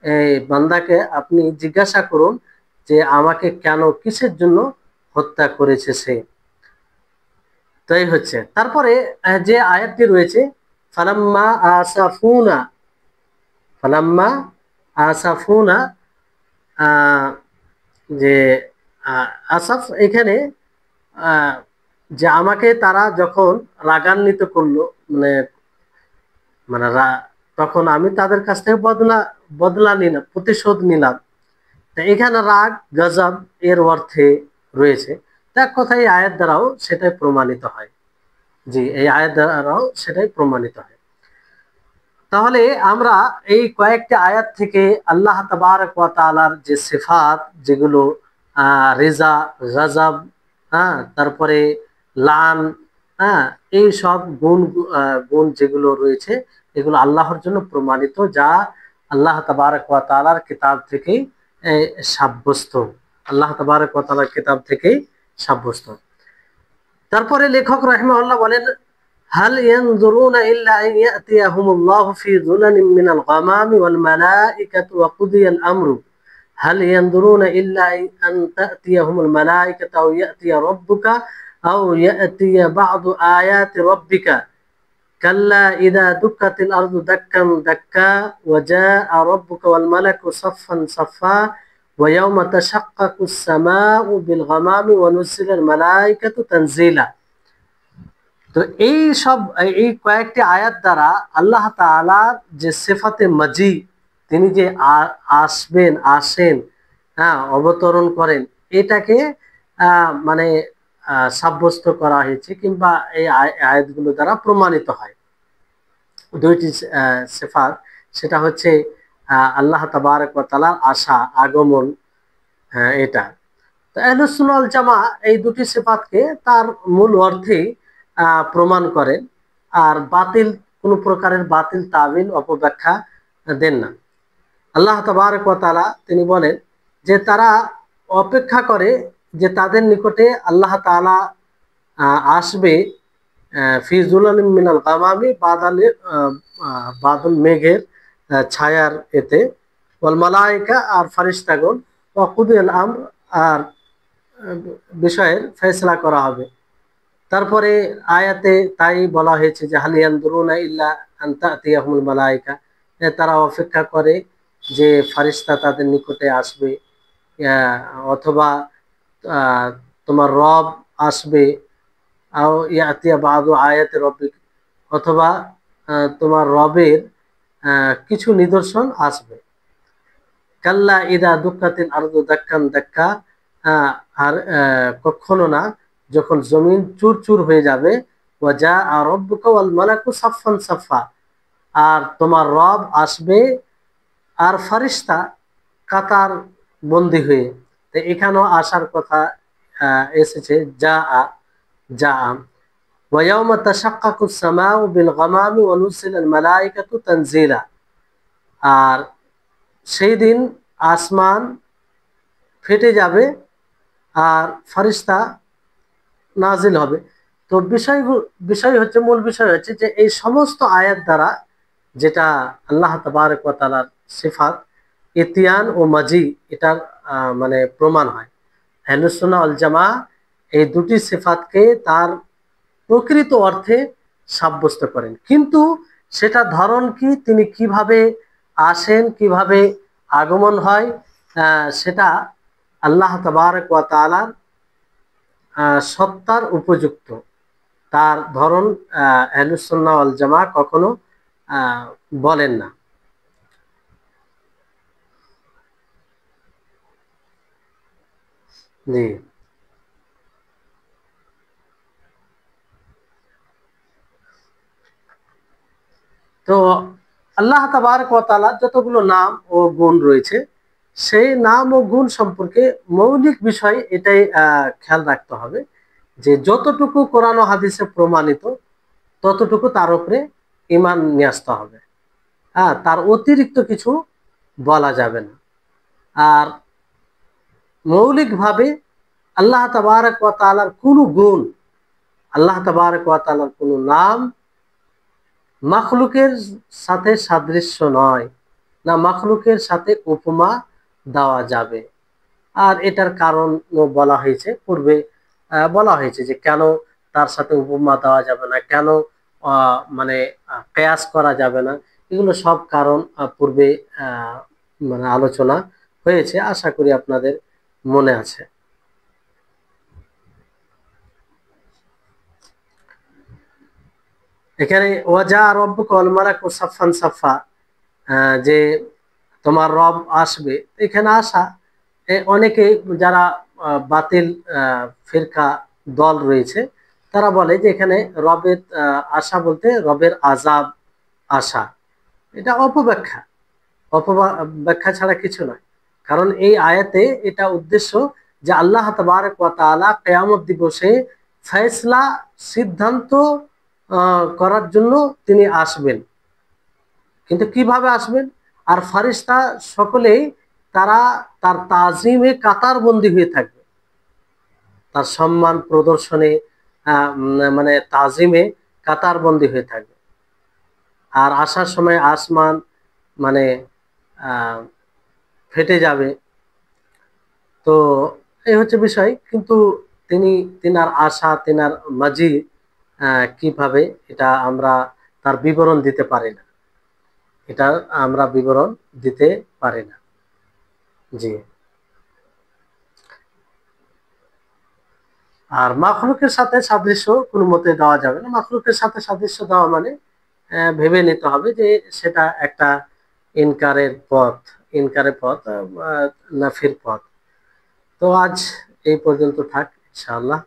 এই বান্দাকে আপনি জিজ্ঞাসা করুন যে আমাকে কেন কিসের জন্য হত্যা করেছে সে। তো এই হচ্ছে। তারপরে যে আয়াতটি রয়েছে ফালাম্মা আসাফুনা, ফালাম্মা আসাফুনা, আহ, যে আসাফ এখানে আহ, যে আমাকে তারা যখন রাগান্বিত করলো, মানে মানে তখন আমি তাদের কাছ থেকে বদলা বদলা নিলাম, প্রতিশোধ নিলাম। তা এখানে রাগ গজব এর অর্থে রয়েছে। এক কথায় এই আয়াত দ্বারাও সেটাই প্রমাণিত হয়। জি, এই আয়াত দ্বারাও সেটাই প্রমাণিত হয়। তাহলে আমরা এই কয়েকটি আয়াত থেকে আল্লাহ তাবারক ওয়া তাআলার যে সিফাত, যেগুলো রেজা, গজব, হ্যাঁ, তারপরে লান, হ্যাঁ, এই সব গুণ যেগুলো রয়েছে এগুলো আল্লাহর জন্য প্রমাণিত, যা আল্লাহ তাবারক ওয়া তাআলার কিতাব থেকেই সাব্যস্ত, আল্লাহ তাবারক ওয়া তাআলার কিতাব থেকেই সাব্যস্ত। তারপরে লেখক রাহিমাহুল্লাহ বলেন, হাল ইয়ানজুরুনা ইল্লা আন ইয়াতিয়াহুমুল্লাহু ফি যুলালিম মিনাল গামামি ওয়াল মালাইকাতু ওয়া কুদিয়াল আমরু হাল ইয়ানজুরুনা ইল্লা আন তাতিয়াহুমুল মালাইকাতু আও ইয়াতিয়া রাব্বুকা আও ইয়াতিয়া বা'দু আয়াতি রাব্বিকা কাল্লা ইযা দুক্কাতিল আরদু দাক্কান দাক্কা ওয়া জাআ রাব্বুকা ওয়াল মালাকু সাফফান সাফফা ওয়া ইয়াওমা তাশাক্কাকুস সামাউ বিল গামামি ওয়া নুজিলাল মালাইকাতু তানজিলা। তো এই কয়েকটি আয়াত দ্বারা আল্লাহ তাআলার যে সিফাতে মাজি, তিনি যে আসবেন, আসেন, হ্যাঁ, অবতরণ করেন, এটাকে মানে সাব্যস্ত করা হয়েছে, কিংবা এই আয়াতগুলো দ্বারা প্রমাণিত হয়। দুইটি সিফাত, সেটা হচ্ছে আল্লাহ তাবারক ওয়া তাআলার আসা, আগমন, এটা। তো আহলুস সুন্নাহ ওয়াল জামা এই দুটি সিফাতকে তার মূল অর্থেই প্রমাণ করেন, আর বাতিল, কোনো প্রকারের বাতিল তাবিল অপব্যাখ্যা দেন না। আল্লাহ তাবারক ওয়া তাআলা তিনি বলেন যে তারা অপেক্ষা করে যে তাদের নিকটে আল্লাহ তাআলা আসবে ফি যুলালিম মিনাল গামামি, বাদল মেঘের ছায়ার এতে, ওয়াল মালায়েকা আর ফারিস্তাগণ, ওয়া কুদিয়াল আমর আর বিষয়ের ফয়সালা করা হবে। তারপরে আয়াতে তাই বলা হয়েছে যে হাল ইয়ানজুরুনা ইল্লা আন তাতিয়াহুমুল মালায়েকা, তারা অপেক্ষা করে যে ফারিস্তা তাদের নিকটে আসবে, অথবা তোমার রব আসবে, আও ইয়াতিয়া বাদু আয়াতি রব্বিক, অথবা তোমার রবের কিছু নিদর্শন আসবে। কাল্লা ইদা দুক্কাতিল আরদু দাক্কান দাক্কা, আর কখনো না, যখন জমিন চুর চুর হয়ে যাবে, ওয়া জাআ রাব্বুকা ওয়াল মালাকু সাফফান সাফফা, আর তোমার রব আসবে আর ফারিস্তা কাতার বন্দী হয়ে। তো এখানেও আসার কথা এসেছে জাআ, জাআ। ওয়া ইয়াওমা তাশাক্কাকুস সামাউ বিল গামামি ওয়া নুজিলাল মালাইকাতু তানজিলা, আর সেই দিন আসমান ফেটে যাবে আর ফারিস্তা নাজিল হবে। তো বিষয় হচ্ছে, মূল বিষয় হচ্ছে যে এই সমস্ত আয়াত দ্বারা যেটা আল্লাহ তাবারক ওয়া তাআলার সিফাত ইতিয়ান ও মাজি, এটার মানে প্রমাণ হয়। আহলুস সুন্নাহ ওয়াল জামা এই দুটি সিফাতকে তার প্রকৃত অর্থে সাব্যস্ত করেন, কিন্তু সেটা ধরন কি, তিনি কিভাবে আসেন, কিভাবে আগমন হয়, সেটা আল্লাহ তাবারক ওয়া তাআলার সত্তার উপযুক্ত। তার ধরন আহলুস সুন্নাহ ওয়াল জামা কখনো বলেন না। জি। তো আল্লাহ তাবারক ওয়া তাআলা যতগুলো নাম ও গুণ রয়েছে, সেই নাম ও গুণ সম্পর্কে মৌলিক বিষয় এটাই খেয়াল রাখতে হবে যে যতটুকু কোরআন ও হাদিসে প্রমাণিত ততটুকু তার উপরে ঈমান নিয়ে আসতে হবে। হ্যাঁ, তার অতিরিক্ত কিছু বলা যাবে না। আর মৌলিকভাবে আল্লাহ তাবারক ওয়া তাআলার কোনো গুণ, আল্লাহ তাবারক ওয়া তাআলার কোনো নাম মাখলুকের সাথে সাদৃশ্য নয়। না মাখলুকের সাথে উপমা দেওয়া যাবে। আর এটার কারণ বলা হয়েছে পূর্বে, বলা হয়েছে যে কেন তার সাথে উপমা দেওয়া যাবে না, কেন মানে কেয়াস করা যাবে না। এগুলো সব কারণ পূর্বে আহ, মানে আলোচনা হয়েছে, আশা করি আপনাদের মনে আছে। এখানে ওয়াজা রব্বুকা ওয়াল মালাকু সাফফান সাফফা, যে তোমার রব আসবে, এখানে আসা অনেকে যারা বাতিল ফিরকা দল রয়েছে তারা বলে যে এখানে রবের আশা বলতে রবের আযাব আসা। এটা অপব্যাখ্যা, অপব্যাখ্যা ছাড়া কিছু নয়। কারণ এই আয়াতে এটা উদ্দেশ্য যে আল্লাহ তাবারক ওয়া তাআলা কিয়ামত দিবসে ফয়সলা, সিদ্ধান্ত করার জন্য তিনি আসবেন। কিন্তু কিভাবে আসবেন? আর ফারিস্তা সকলেই তারা তার তাজিমে কাতারবন্দি হয়ে থাকবে, তার সম্মান প্রদর্শনে মানে তাজিমে কাতারবন্দি হয়ে থাকবে। আর আসার সময় আসমান মানে আহ, ফেটে যাবে। তো এই হচ্ছে বিষয়। কিন্তু তিনি, তিনার আশা, তিনার মাঝি কিভাবে, এটা আমরা তার বিবরণ দিতে পারি না, এটা আমরা বিবরণ দিতে পারি না। জি। আর মাখলুকের সাথে সাদৃশ্য কোনো মতে দেওয়া যাবে না। মাখলুকের সাথে সাদৃশ্য দেওয়া মানে ভেবে নিতে হবে যে সেটা একটা ইনকারের পথ, ইনকারের পথ, নাফির পথ। তো আজ এই পর্যন্ত থাক ইনশাআল্লাহ।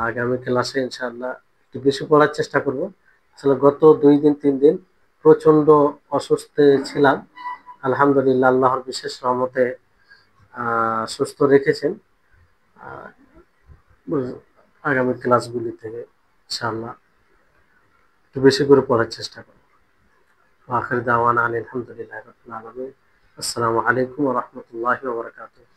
আগামী ক্লাসে ইনশাআল্লাহ একটু বেশি পড়ার চেষ্টা করব। আসলে গত 2 দিন 3 দিন প্রচন্ড অসুস্থ ছিলাম। আলহামদুলিল্লাহ, আল্লাহর বিশেষ রহমতে সুস্থ রেখেছেন। আহ, আগামী ক্লাসগুলি থেকে ইনশাআল্লাহ একটু বেশি করে পড়ার চেষ্টা করব। আখির দাওয়ানা আলহামদুলিল্লাহি রাব্বিল আলামিন। আসসালামু আলাইকুম ওয়া রাহমাতুল্লাহি ওয়া বারাকাতুহু।